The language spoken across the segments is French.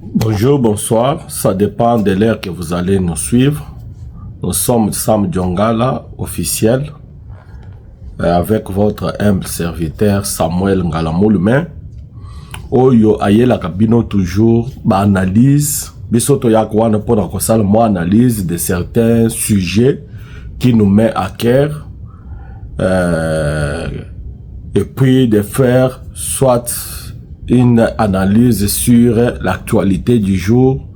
Bonjour, bonsoir. Ça dépend de l'heure que vous allez nous suivre. Nous sommes Sam Djongala, officiel, avec votre humble serviteur Samuel Ngalamoulme. Oyo ayela kabino toujours analyse. Bisoto yakwana pona kosala mo analyse de certains sujets qui nous met à cœur. Et puis de faire soit une analyse sur l'actualité du jour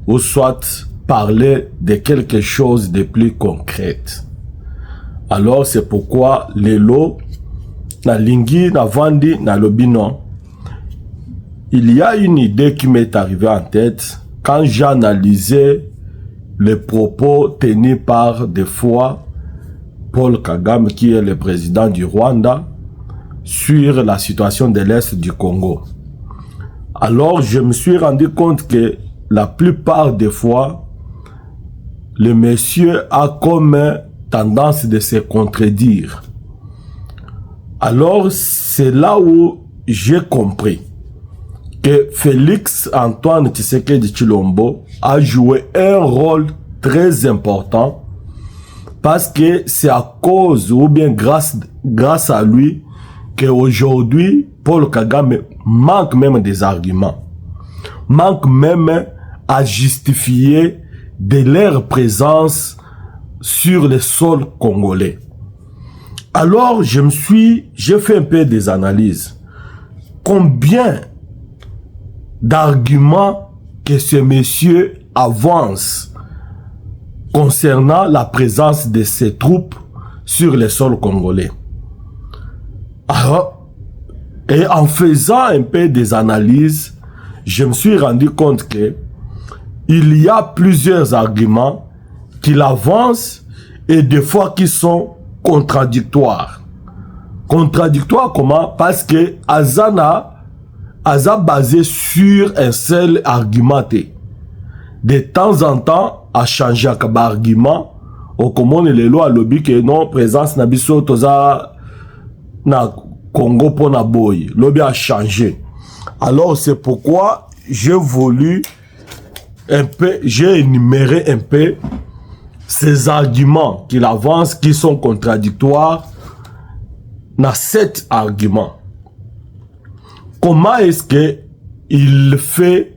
ou soit parler de quelque chose de plus concret. Alors c'est pourquoi lelo na lingi na vandi na lobino, il y a une idée qui m'est arrivée en tête quand j'ai analysé les propos tenus par des fois Paul Kagame, qui est le président du Rwanda, sur la situation de l'Est du Congo. Alors, je me suis rendu compte que la plupart des fois, le monsieur a comme tendance de se contredire. Alors, c'est là où j'ai compris que Félix Antoine Tshisekedi Tshilombo a joué un rôle très important parce que c'est à cause ou bien grâce à lui qu'aujourd'hui, Paul Kagame manque même des arguments, manque même à justifier de leur présence sur le sol congolais. Alors, j'ai fait un peu des analyses. Combien d'arguments que ce monsieur avance concernant la présence de ses troupes sur le sol congolais. Alors, et en faisant un peu des analyses, je me suis rendu compte que il y a plusieurs arguments qu'il avance et des fois qui sont contradictoires. Contradictoires comment? Parce que Azana basé sur un seul argument. De temps en temps, à changer un argument, au comment les lois lobby que non, présence nabiso toza na Congo pour na boy. Lobby a changé. Alors c'est pourquoi j'ai voulu un peu, j'ai énuméré un peu ces arguments qu'il avance qui sont contradictoires dans 7 arguments. Comment est-ce que il fait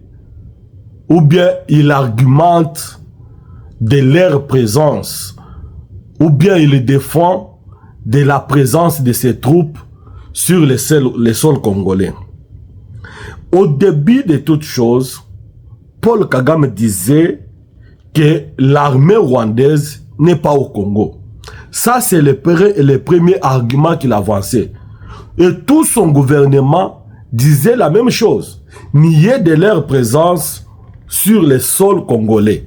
ou bien il argumente de leur présence ou bien il défend de la présence de ses troupes sur le sol congolais. Au début de toute chose, Paul Kagame disait que l'armée rwandaise n'est pas au Congo. Ça, c'est le premier argument qu'il avançait. Et tout son gouvernement disait la même chose, nier de leur présence sur le sol congolais.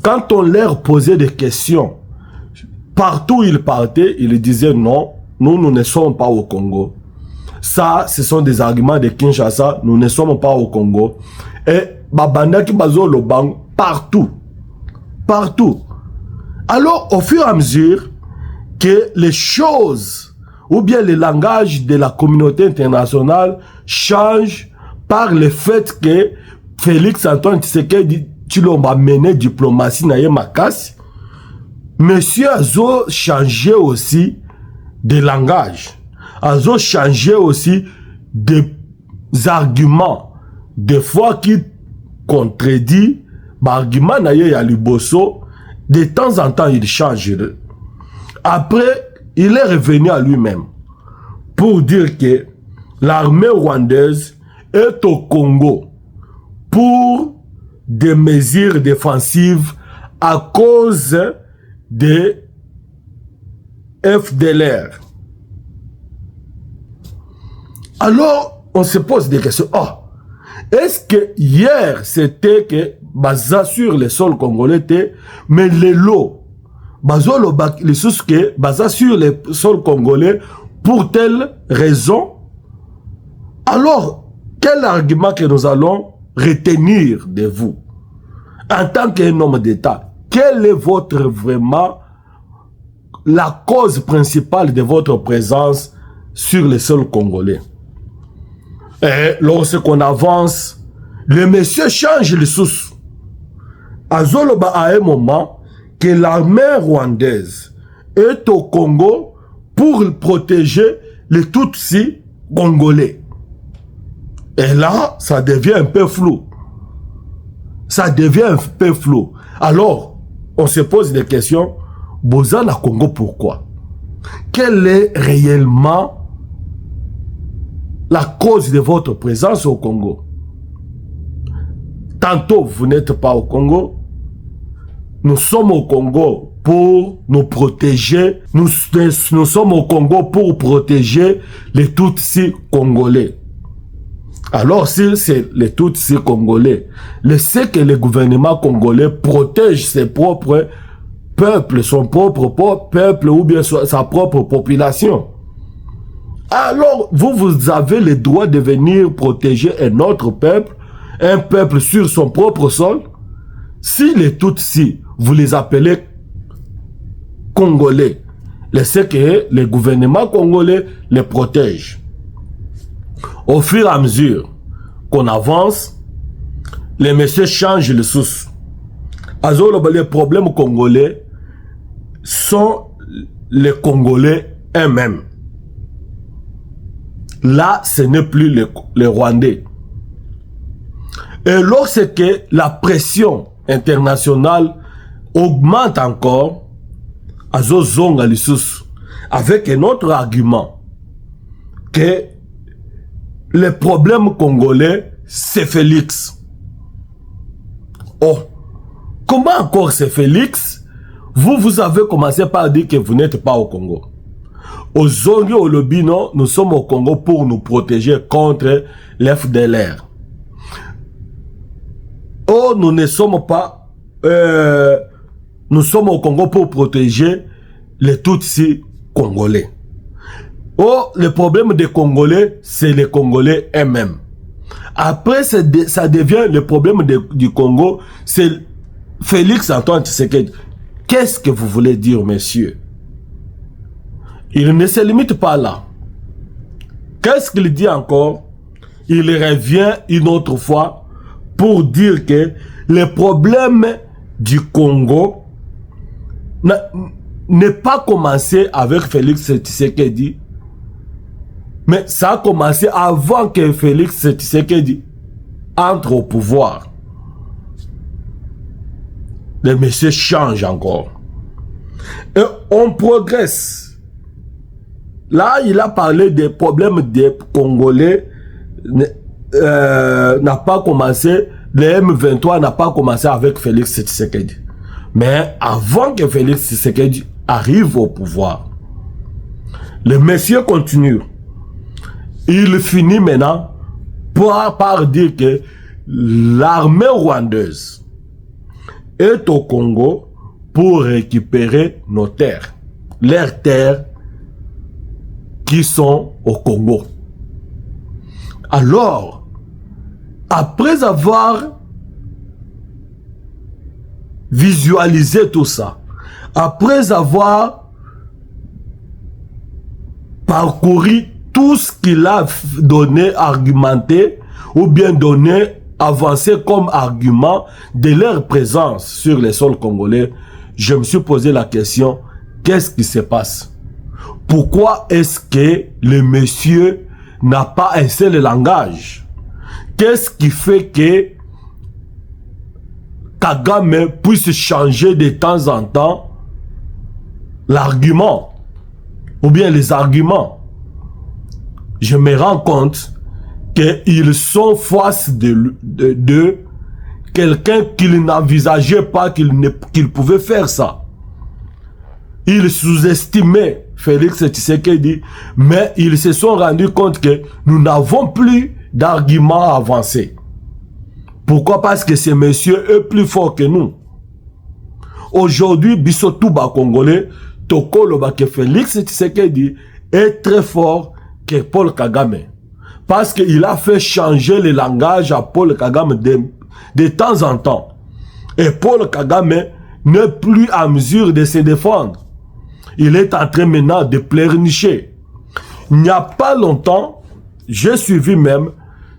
Quand on leur posait des questions, partout où ils partaient, ils disaient non, nous ne sommes pas au Congo. Ça, ce sont des arguments de Kinshasa, nous ne sommes pas au Congo. Et Babandaki Bazo Lobang, partout. Partout. Alors, au fur et à mesure que les choses ou bien le langage de la communauté internationale change par le fait que Félix Antoine Tshisekedi Tshilombo a mené diplomatie na ye makasi, monsieur Azo changé aussi de langage, Azo changé aussi des arguments, des fois qui contredit l'argument na ye ya liboso, de temps en temps il change. Après, il est revenu à lui-même pour dire que l'armée rwandaise est au Congo pour des mesures défensives à cause de FDLR. Alors, on se pose des questions. Oh, est-ce que hier, c'était que Baza sur le sol congolais, mais les lots, les choses que Baza sur le sol congolais, pour telle raison, alors, quel argument que nous allons retenir de vous en tant qu'un homme d'État? Quelle est votre vraiment la cause principale de votre présence sur le sol congolais? Et lorsqu'on avance le monsieur change les sources. Azoloba à un moment que l'armée rwandaise est au Congo pour protéger les Tutsis congolais. Et là, ça devient un peu flou. Ça devient un peu flou. Alors, on se pose des questions. Bozan à Congo, pourquoi? Quelle est réellement la cause de votre présence au Congo? Tantôt, vous n'êtes pas au Congo. Nous sommes au Congo pour nous protéger. Nous sommes au Congo pour protéger les Tutsis congolais. Alors, si c'est les Tutsis congolais, c'est que le gouvernement congolais protège ses propres peuples, son propre peuple ou bien sa propre population. Alors, vous avez le droit de venir protéger un autre peuple, un peuple sur son propre sol. Si les Tutsis, vous les appelez Congolais, c'est que le gouvernement congolais les protège. Au fur et à mesure qu'on avance, les messieurs changent les sources. Les problèmes congolais sont les Congolais eux-mêmes. Là, ce n'est plus les Rwandais. Et lorsque la pression internationale augmente encore, Azozonga les sources, avec un autre argument, que le problème congolais, c'est Félix. Oh, comment encore c'est Félix? Vous avez commencé par dire que vous n'êtes pas au Congo. Au Zongi, au Lobino, nous sommes au Congo pour nous protéger contre l'FDLR. Oh, nous ne sommes pas... nous sommes au Congo pour protéger les Tutsis congolais. Oh, le problème des Congolais, c'est les Congolais eux-mêmes. Après, ça devient le problème du Congo, c'est Félix Antoine Tshisekedi. Qu'est-ce que vous voulez dire, messieurs? Il ne se limite pas là. Qu'est-ce qu'il dit encore? Il revient une autre fois pour dire que le problème du Congo n'est pas commencé avec Félix Tshisekedi, mais ça a commencé avant que Félix Tshisekedi entre au pouvoir. Le monsieur change encore. Et on progresse. Là, il a parlé des problèmes des Congolais. N'a pas commencé, le M23 n'a pas commencé avec Félix Tshisekedi. Mais avant que Félix Tshisekedi arrive au pouvoir, le monsieur continue. Il finit maintenant par dire que l'armée rwandaise est au Congo pour récupérer nos terres. Leurs terres qui sont au Congo. Alors, après avoir visualisé tout ça, après avoir parcouru tout ce qu'il a donné, argumenté, ou bien donné, avancé comme argument de leur présence sur les sols congolais, je me suis posé la question, qu'est-ce qui se passe? Pourquoi est-ce que le monsieur n'a pas un seul langage? Qu'est-ce qui fait que Kagame puisse changer de temps en temps l'argument ou bien les arguments? Je me rends compte qu'ils sont face de quelqu'un qu'ils n'envisageaient pas qu'il pouvait faire ça. Ils sous-estimaient Félix Tshisekedi, mais ils se sont rendus compte que nous n'avons plus d'arguments avancés. Pourquoi? Parce que ces messieurs est plus fort que nous. Aujourd'hui, Bissotouba Congolais, Tokoloba que Félix Tshisekedi est très fort que Paul Kagame. Parce qu'il a fait changer le langage à Paul Kagame de temps en temps. Et Paul Kagame n'est plus à mesure de se défendre. Il est en train maintenant de pleurnicher. Il n'y a pas longtemps, j'ai suivi même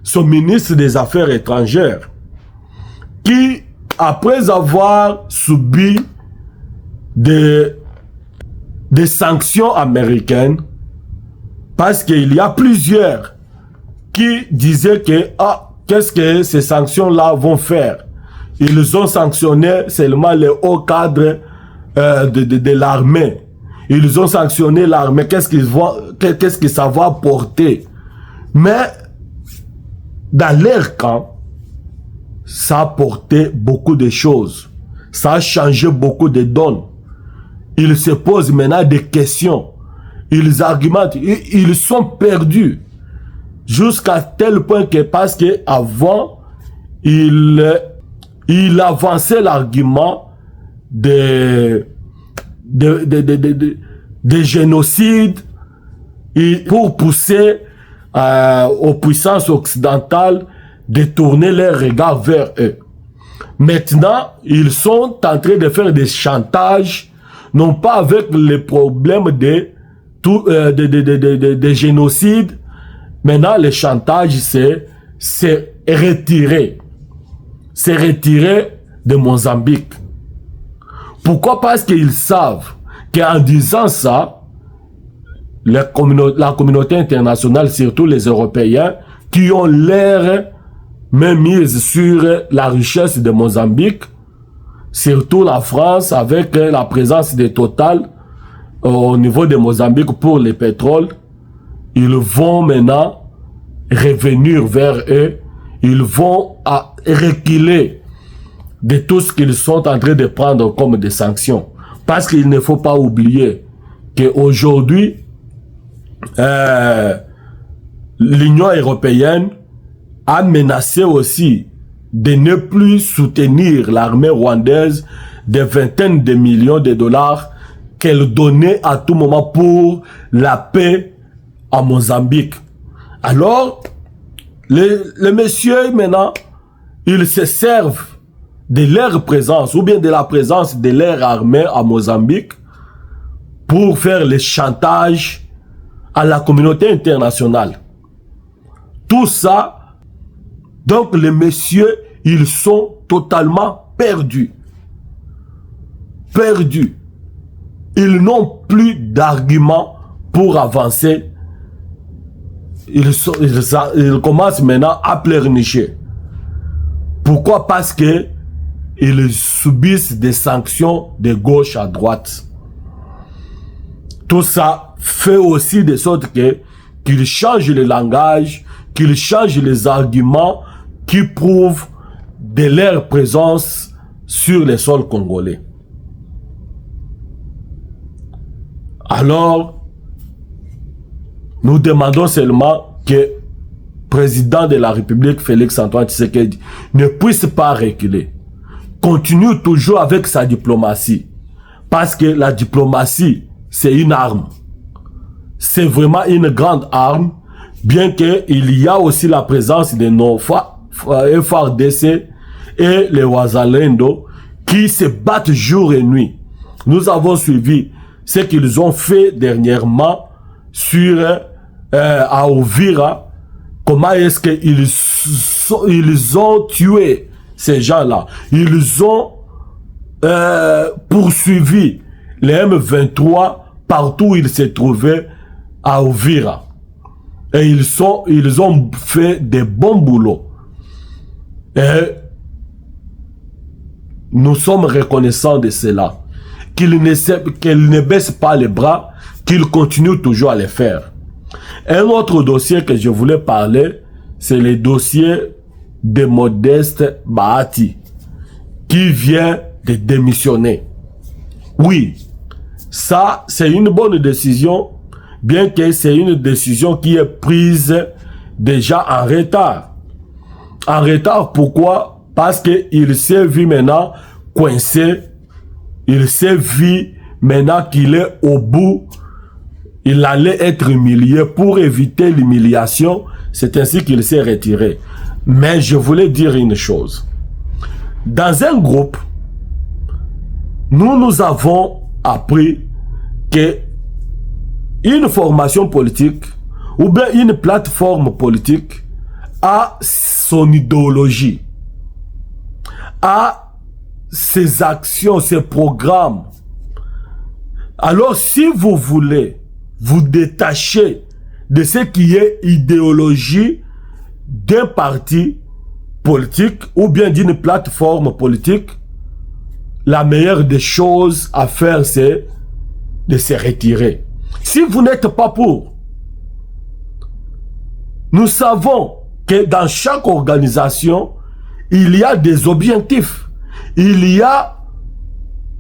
son ministre des Affaires étrangères, qui, après avoir subi des sanctions américaines, parce qu'il y a plusieurs qui disaient que, qu'est-ce que ces sanctions-là vont faire? Ils ont sanctionné seulement les hauts cadres de l'armée. Ils ont sanctionné l'armée. Qu'est-ce que ça va porter? Mais dans leur camp, ça a porté beaucoup de choses. Ça a changé beaucoup de donnes. Ils se posent maintenant des questions. Ils argumentent. Ils sont perdus. Jusqu'à tel point que, parce que avant, il avançait l'argument des génocides pour pousser aux puissances occidentales de tourner leurs regards vers eux. Maintenant, ils sont en train de faire des chantages, non pas avec les problèmes de génocides. Maintenant, le chantage, c'est retirer. C'est retirer de Mozambique. Pourquoi? Parce qu'ils savent qu'en disant ça, la communauté internationale, surtout les Européens, qui ont l'air même mise sur la richesse de Mozambique, surtout la France, avec la présence de Total au niveau de Mozambique pour le pétrole, ils vont maintenant revenir vers eux, ils vont reculer de tout ce qu'ils sont en train de prendre comme des sanctions. Parce qu'il ne faut pas oublier qu'aujourd'hui, l'Union européenne a menacé aussi de ne plus soutenir l'armée rwandaise des vingtaines de millions de dollars qu'elle donnait à tout moment pour la paix à Mozambique. Alors, les messieurs maintenant, ils se servent de leur présence ou bien de la présence de leur armée à Mozambique pour faire le chantage à la communauté internationale. Tout ça, donc les messieurs, ils sont totalement perdus. Perdus. Ils n'ont plus d'arguments pour avancer. Ils commencent maintenant à pleurnicher. Pourquoi? Parce que ils subissent des sanctions de gauche à droite. Tout ça fait aussi de sorte qu'ils changent le langage, qu'ils changent les arguments qui prouvent de leur présence sur le sol congolais. Alors, nous demandons seulement que le président de la République, Félix-Antoine Tshisekedi, ne puisse pas reculer. Continue toujours avec sa diplomatie. Parce que la diplomatie, c'est une arme. C'est vraiment une grande arme, bien qu'il y a aussi la présence de nos FARDC et les Wazalendo qui se battent jour et nuit. Nous avons suivi ce qu'ils ont fait dernièrement sur à Uvira. Comment est-ce qu'ils ont tué ces gens-là? Ils ont poursuivi les M23 partout où ils se trouvaient à Uvira. Et ils ont fait des bons boulots. Et nous sommes reconnaissants de cela. Qu'ils ne baissent pas les bras, qu'ils continuent toujours à les faire. Un autre dossier que je voulais parler, c'est le dossier de Modeste Bahati, qui vient de démissionner. Oui, ça, c'est une bonne décision, bien que c'est une décision qui est prise déjà en retard. En retard, pourquoi? Parce qu'il s'est vu maintenant coincé, il s'est vu maintenant qu'il est au bout, il allait être humilié. Pour éviter l'humiliation, c'est ainsi qu'il s'est retiré. Mais je voulais dire une chose. Dans un groupe, nous avons appris que une formation politique ou bien une plateforme politique a son idéologie, a ses actions, ses programmes. Alors, si vous voulez vous détacher de ce qui est idéologie d'un parti politique ou bien d'une plateforme politique, la meilleure des choses à faire, c'est de se retirer. Si vous n'êtes pas pour, nous savons que dans chaque organisation, il y a des objectifs, il y a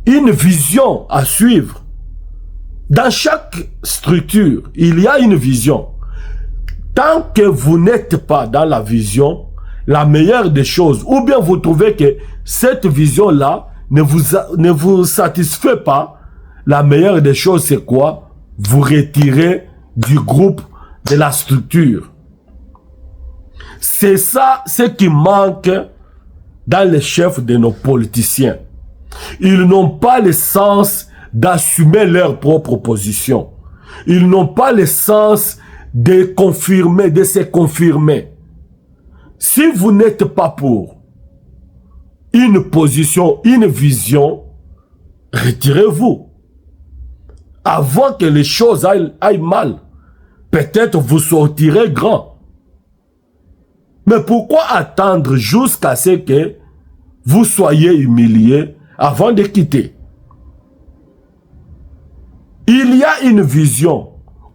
une vision à suivre. Dans chaque structure, il y a une vision. Tant que vous n'êtes pas dans la vision, la meilleure des choses, ou bien vous trouvez que cette vision-là ne vous satisfait pas, la meilleure des choses, c'est quoi? Vous retirez du groupe, de la structure. C'est ça ce qui manque dans les chefs de nos politiciens. Ils n'ont pas le sens d'assumer leur propre position. Ils n'ont pas le sens de confirmer, de se confirmer. Si vous n'êtes pas pour une position, une vision, retirez-vous. Avant que les choses aillent mal, peut-être vous sortirez grand. Mais pourquoi attendre jusqu'à ce que vous soyez humilié avant de quitter? Il y a une vision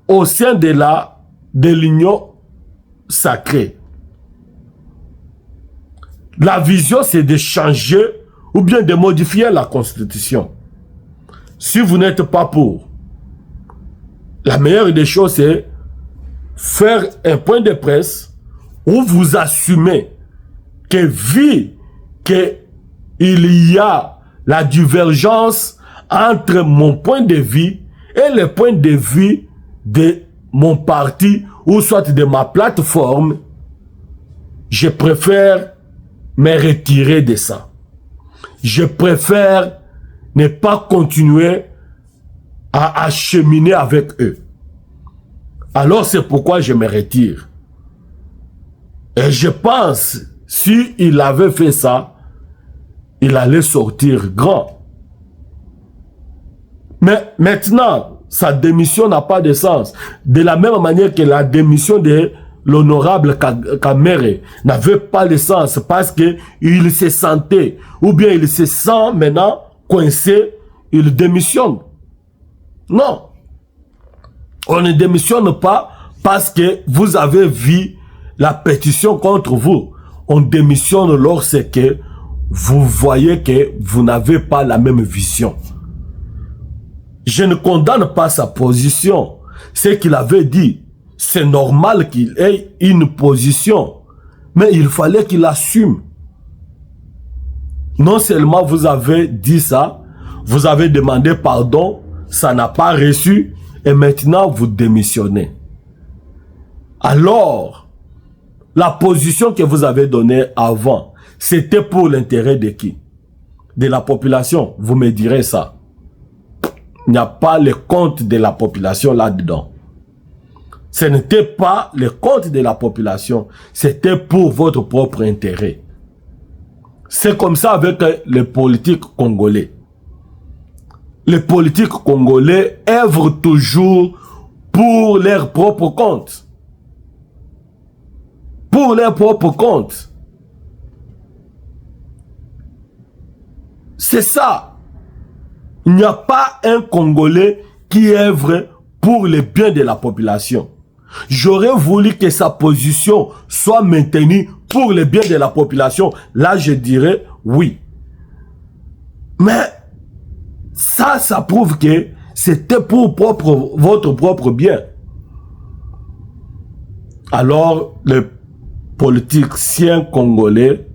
au sein de l'union sacrée. La vision, c'est de changer ou bien de modifier la constitution. Si vous n'êtes pas pour, la meilleure des choses, c'est faire un point de presse où vous assumez que vu qu'il y a la divergence entre mon point de vue et le point de vue de mon parti ou soit de ma plateforme, je préfère me retirer de ça. Je préfère ne pas continuer à acheminer avec eux. Alors c'est pourquoi je me retire. Et je pense, s'il avait fait ça, il allait sortir grand. Mais maintenant, sa démission n'a pas de sens. De la même manière que la démission de l'honorable Kamere n'avait pas de sens parce qu'il se sentait, ou bien il se sent maintenant coincé, il démissionne. Non. On ne démissionne pas parce que vous avez vu la pétition contre vous. On démissionne lorsque vous voyez que vous n'avez pas la même vision. Je ne condamne pas sa position. Ce qu'il avait dit, c'est normal qu'il ait une position. Mais il fallait qu'il assume. Non seulement vous avez dit ça, vous avez demandé pardon, ça n'a pas reçu, et maintenant vous démissionnez. Alors, la position que vous avez donnée avant, c'était pour l'intérêt de qui? De la population. Vous me direz ça. Il n'y a pas le compte de la population là-dedans. Ce n'était pas le compte de la population. C'était pour votre propre intérêt. C'est comme ça avec les politiques congolais. Les politiques congolais œuvrent toujours pour leur propre compte. Pour leur propre compte. C'est ça. Il n'y a pas un Congolais qui œuvre pour le bien de la population. J'aurais voulu que sa position soit maintenue pour le bien de la population. Là, je dirais oui. Mais ça prouve que c'était pour votre propre bien. Alors, les politiciens congolais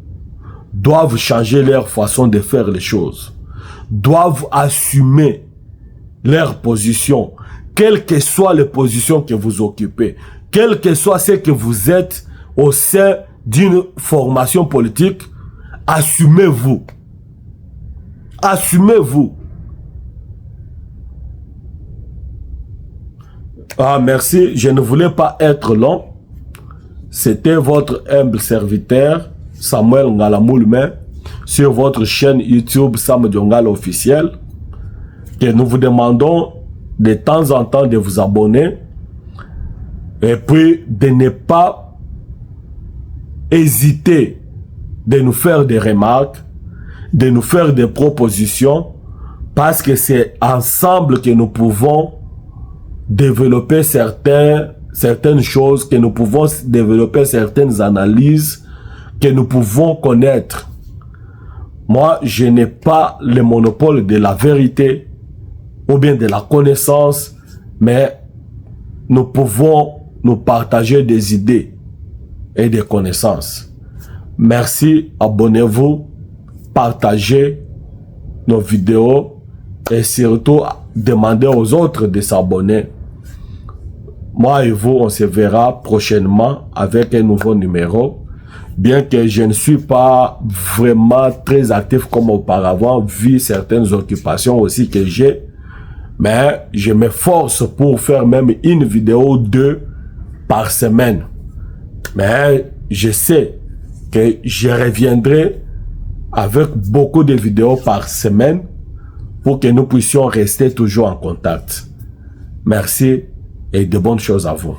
doivent changer leur façon de faire les choses. Doivent assumer leur position, quelles que soient les positions que vous occupez, quel que soit ce que vous êtes au sein d'une formation politique, assumez-vous. Assumez-vous. Ah, merci, je ne voulais pas être long. C'était votre humble serviteur, Samuel Ngalamoulme, sur votre chaîne YouTube Sam Diongal officiel, que nous vous demandons de temps en temps de vous abonner et puis de ne pas hésiter de nous faire des remarques, de nous faire des propositions, parce que c'est ensemble que nous pouvons développer certaines choses, que nous pouvons développer certaines analyses, que nous pouvons connaître. Moi, je n'ai pas le monopole de la vérité ou bien de la connaissance, mais nous pouvons nous partager des idées et des connaissances. Merci, abonnez-vous, partagez nos vidéos et surtout demandez aux autres de s'abonner. Moi et vous, on se verra prochainement avec un nouveau numéro. Bien que je ne suis pas vraiment très actif comme auparavant, vu certaines occupations aussi que j'ai, mais je m'efforce pour faire même une vidéo ou deux par semaine. Mais je sais que je reviendrai avec beaucoup de vidéos par semaine pour que nous puissions rester toujours en contact. Merci et de bonnes choses à vous.